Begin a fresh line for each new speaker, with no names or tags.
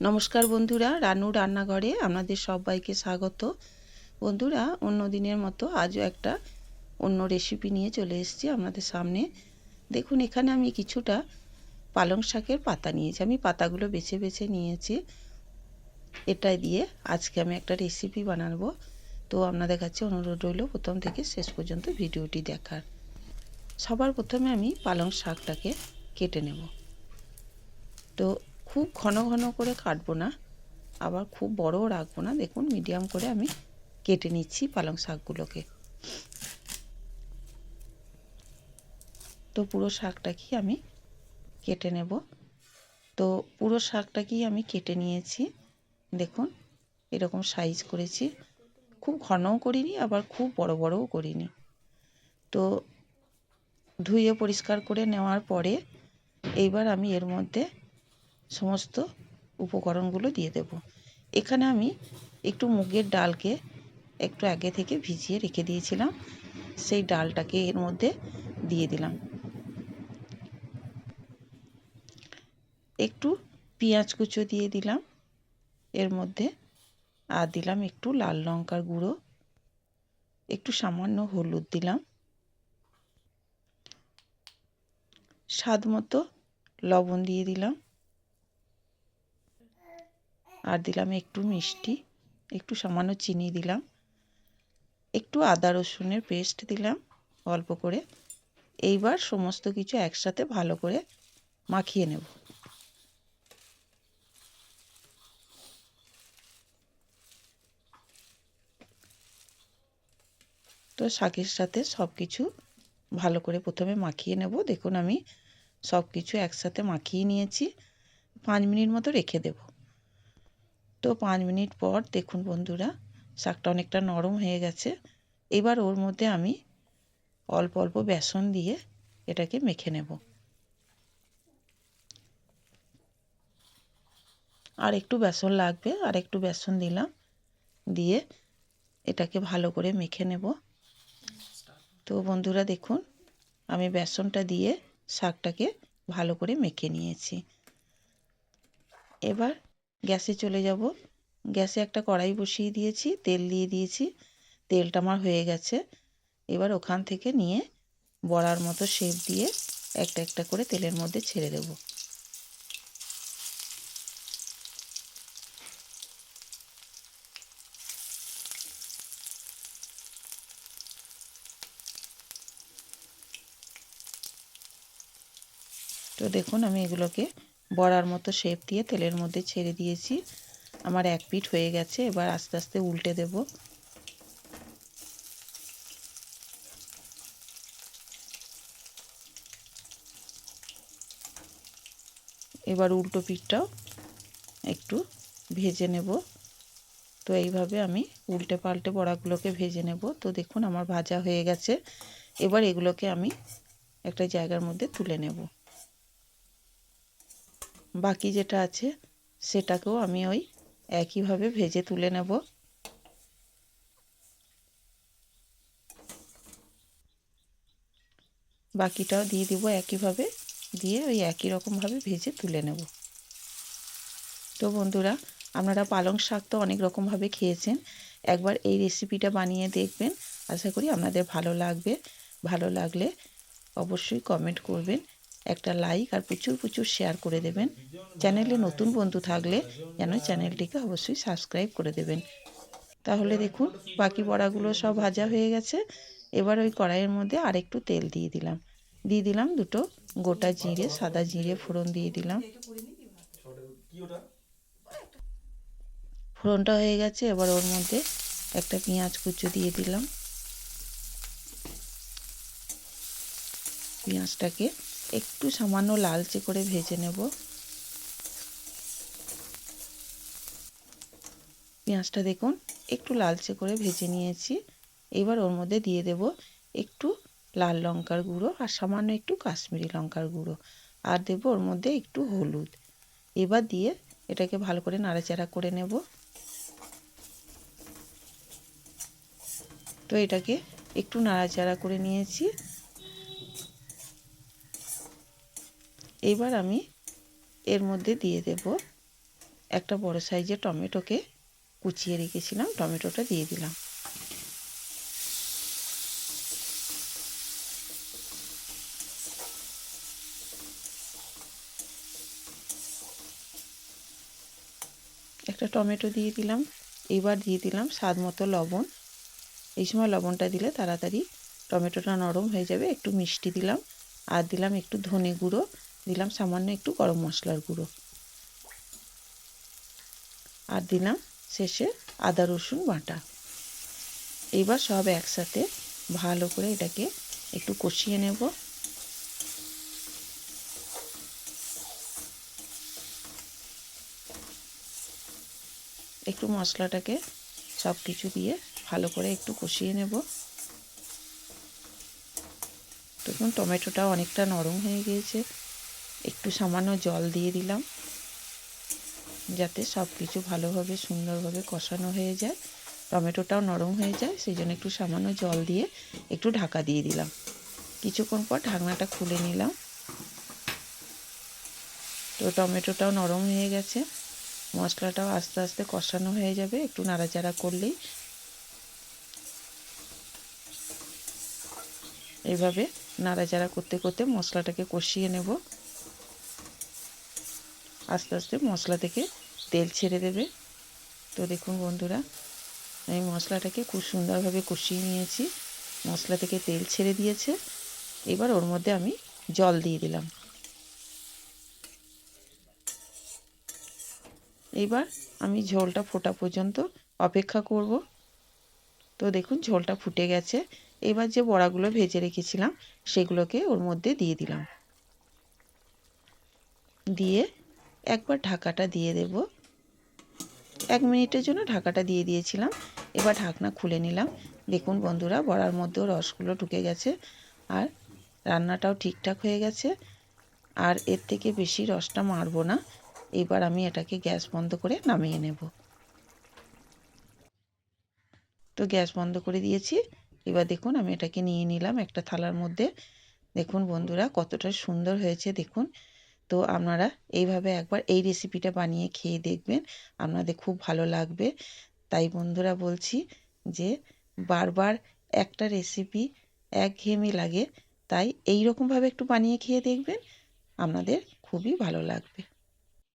নমস্কার বন্ধুরা, রানু রান্নাঘরে আপনাদের সবাইকে স্বাগত। বন্ধুরা, অন্য দিনের মতো আজও একটা অন্য রেসিপি নিয়ে চলে এসেছি আপনাদের সামনে। দেখুন, এখানে আমি কিছুটা পালং শাকের পাতা নিয়েছি। আমি পাতাগুলো বেছে বেছে নিয়েছি। এটা দিয়ে আজকে আমি একটা রেসিপি বানাবো। তো আপনাদের কাছে অনুরোধ রইল প্রথম থেকে শেষ পর্যন্ত ভিডিওটি দেখার। সবার প্রথমে আমি পালং শাকটাকে কেটে নেব। তো খুব ঘন ঘন করে কাটবো না, আবার খুব বড়ও রাখবো না। দেখুন, মিডিয়াম করে আমি কেটে নিচ্ছি পালং শাকগুলোকে। তো পুরো শাকটাকেই আমি কেটে নেব। তো পুরো শাকটাকেই আমি কেটে নিয়েছি। দেখুন, এরকম সাইজ করেছি। খুব ঘনও করিনি, আবার খুব বড় বড়ও করিনি। তো ধুয়ে পরিষ্কার করে নেওয়ার পরে এইবার আমি এর মধ্যে সমস্ত উপকরণগুলো দিয়ে দেব। এখানে আমি একটু মুগের ডালকে একটু আগে থেকে ভিজিয়ে রেখে দিয়েছিলাম, সেই ডালটাকে এর মধ্যে দিয়ে দিলাম। একটু পেঁয়াজ কুচো দিয়ে দিলাম এর মধ্যে, আর দিলাম একটু লাল লঙ্কার গুঁড়ো, একটু সামান্য হলুদ দিলাম, স্বাদ মতো লবণ দিয়ে দিলাম, আর দিলাম একটু মিষ্টি, একটু সামান্য চিনি দিলাম, একটু আদা রসুনের পেস্ট দিলাম অল্প করে। এইবার সমস্ত কিছু একসাথে ভালো করে মাখিয়ে নেব। তো শাকের সাথে সব কিছু ভালো করে প্রথমে মাখিয়ে নেব। দেখুন, আমি সব কিছু একসাথে মাখিয়ে নিয়েছি। 5 মিনিট মতো রেখে দেব। তো 5 মিনিট পর দেখুন বন্ধুরা, শাকটা অনেকটা নরম হয়ে গেছে। এবার ওর মধ্যে আমি অল্প অল্প বেসন দিয়ে এটাকে মেখে নেব। আর একটু বেসন লাগবে, আর একটু বেসন দিলাম, দিয়ে এটাকে ভালো করে মেখে নেব। তো বন্ধুরা দেখুন, আমি বেসনটা দিয়ে শাকটাকে ভালো করে মেখে নিয়েছি। এবার গ্যাসে চলে যাব। গ্যাসে একটা কড়াই বসিয়ে দিয়েছি, তেল দিয়ে দিয়েছি। তেলটা আমার হয়ে গেছে। এবার ওখান থেকে নিয়ে বড়ার মতো শেপ দিয়ে একটা একটা করে তেলের মধ্যে ছেড়ে দেব। তো দেখুন, আমি এগুলোকে বড়ার মতো শেপ দিয়ে তেলের মধ্যে ছেড়ে দিয়েছি। আমার এক পিঠ হয়ে গেছে। এবার আস্তে আস্তে উল্টে দেব। এবার উল্টো পিঠটাও একটু ভেজে নেব। তো এইভাবে আমি উল্টে পাল্টে বড়াগুলোকে ভেজে নেব। তো দেখুন, আমার ভাজা হয়ে গেছে। এবার এগুলোকে আমি একটা জায়গার মধ্যে তুলে নেব। বাকি যেটা আছে সেটাকেও আমি ওই একইভাবে ভেজে তুলে নেব। বাকিটাও দিয়ে দিব একইভাবে, দিয়ে ওই একই রকমভাবে ভেজে তুলে নেব। তো বন্ধুরা, আপনারা পালং শাক তো অনেক রকমভাবে খেয়েছেন। একবার এই রেসিপিটা বানিয়ে দেখবেন। আশা করি আপনাদের ভালো লাগবে। ভালো লাগলে অবশ্যই কমেন্ট করবেন, একটা লাইক আর প্রচুর প্রচুর শেয়ার করে দেবেন। চ্যানেলে নতুন বন্ধু থাকলে যেন চ্যানেলটিকে অবশ্যই সাবস্ক্রাইব করে দেবেন। তাহলে দেখুন, বাকি বড়াগুলো সব ভাজা হয়ে গেছে। এবার ওই কড়াইয়ের মধ্যে আরেকটু তেল দিয়ে দিলাম। দিয়ে দিলাম দুটো গোটা জিরে, সাদা জিরে ফোড়ন দিয়ে দিলাম। ফোড়নটা হয়ে গেছে। এবার ওর মধ্যে একটা পেঁয়াজ কুচো দিয়ে দিলাম। পেঁয়াজটাকে একটু সামান্য লালচে করে ভেজে নেব। পেঁয়াজটা দেখুন একটু লালচে করে ভেজে নিয়েছি। এবার ওর মধ্যে দিয়ে দেব একটু লাল লঙ্কার গুঁড়ো, আর সামান্য একটু কাশ্মীরি লঙ্কার গুঁড়ো, আর দেব ওর মধ্যে একটু হলুদ। এবার দিয়ে এটাকে ভালো করে নাড়াচাড়া করে নেব। তো এটাকে একটু নাড়াচাড়া করে নিয়েছি। এবার আমি এর মধ্যে দিয়ে দেব একটা বড় সাইজের টমেটোকে কুচিয়ে রেখেছিলাম, টমেটোটা দিয়ে দিলাম। একটা টমেটো দিয়ে দিলাম। এবার দিয়ে দিলাম স্বাদ মতো লবণ। এই সময় লবণটা দিলে তাড়াতাড়ি টমেটোটা নরম হয়ে যাবে। একটু মিষ্টি দিলাম, আর দিলাম একটু ধনে গুঁড়ো, দিলাম সামান্য একটু গরম মশলার গুঁড়ো, আর দিলাম শেষে আদা রসুন বাটা। এবার সব একসাথে ভালো করে এটাকে একটু কষিয়ে নেব। একটু মশলাটাকে সব কিছু দিয়ে ভালো করে একটু কষিয়ে নেব। দেখুন টমেটোটা অনেকটা নরম হয়ে গিয়েছে। একটু সামান্য জল দিয়ে দিলাম যাতে সব কিছু ভালোভাবে সুন্দরভাবে কষানো হয়ে যায়, টমেটোটাও নরম হয়ে যায়। সেই জন্য একটু সামান্য জল দিয়ে একটু ঢাকা দিয়ে দিলাম। কিছুক্ষণ পর ঢাকনাটা খুলে নিলাম। তো টমেটোটাও নরম হয়ে গেছে, মশলাটাও আস্তে আস্তে কষানো হয়ে যাবে একটু নাড়াচাড়া করলেই। এইভাবে নাড়াচাড়া করতে করতে মশলাটাকে কষিয়ে নেব। আস্তে আস্তে মশলা থেকে তেল ছেড়ে দেবে। তো দেখুন বন্ধুরা, আমি মশলাটাকে খুব সুন্দরভাবে কষিয়ে নিয়েছি, মশলা থেকে তেল ছেড়ে দিয়েছে। এবার ওর মধ্যে আমি জল দিয়ে দিলাম। এবার আমি ঝোলটা ফোটা পর্যন্ত অপেক্ষা করব। তো দেখুন ঝোলটা ফুটে গেছে। এবার যে বড়াগুলো ভেজে রেখেছিলাম সেগুলোকে ওর মধ্যে দিয়ে দিলাম, দিয়ে একবার ঢাকাটা দিয়ে দেব। 1 মিনিটের জন্য ঢাকাটা দিয়ে দিয়েছিলাম। এবার ঢাকনা খুলে নিলাম। দেখুন বন্ধুরা, বড়ার মধ্যেও রসগুলো ঢুকে গেছে, আর রান্নাটাও ঠিকঠাক হয়ে গেছে। আর এর থেকে বেশি রসটা মারবো না। এবার আমি এটাকে গ্যাস বন্ধ করে নামিয়ে নেব। তো গ্যাস বন্ধ করে দিয়েছি। এবার দেখুন আমি এটাকে নিয়ে নিলাম একটা থালার মধ্যে। দেখুন বন্ধুরা কতটা সুন্দর হয়েছে দেখুন। তো আপনারা এইভাবে একবার এই রেসিপিটা বানিয়ে খেয়ে দেখবেন, আপনাদের খুব ভালো লাগবে। তাই বন্ধুরা বলছি যে বারবার একটা রেসিপি একঘেয়েমি লাগে, তাই এই রকমভাবে একটু বানিয়ে খেয়ে দেখবেন, আপনাদের খুবই ভালো লাগবে।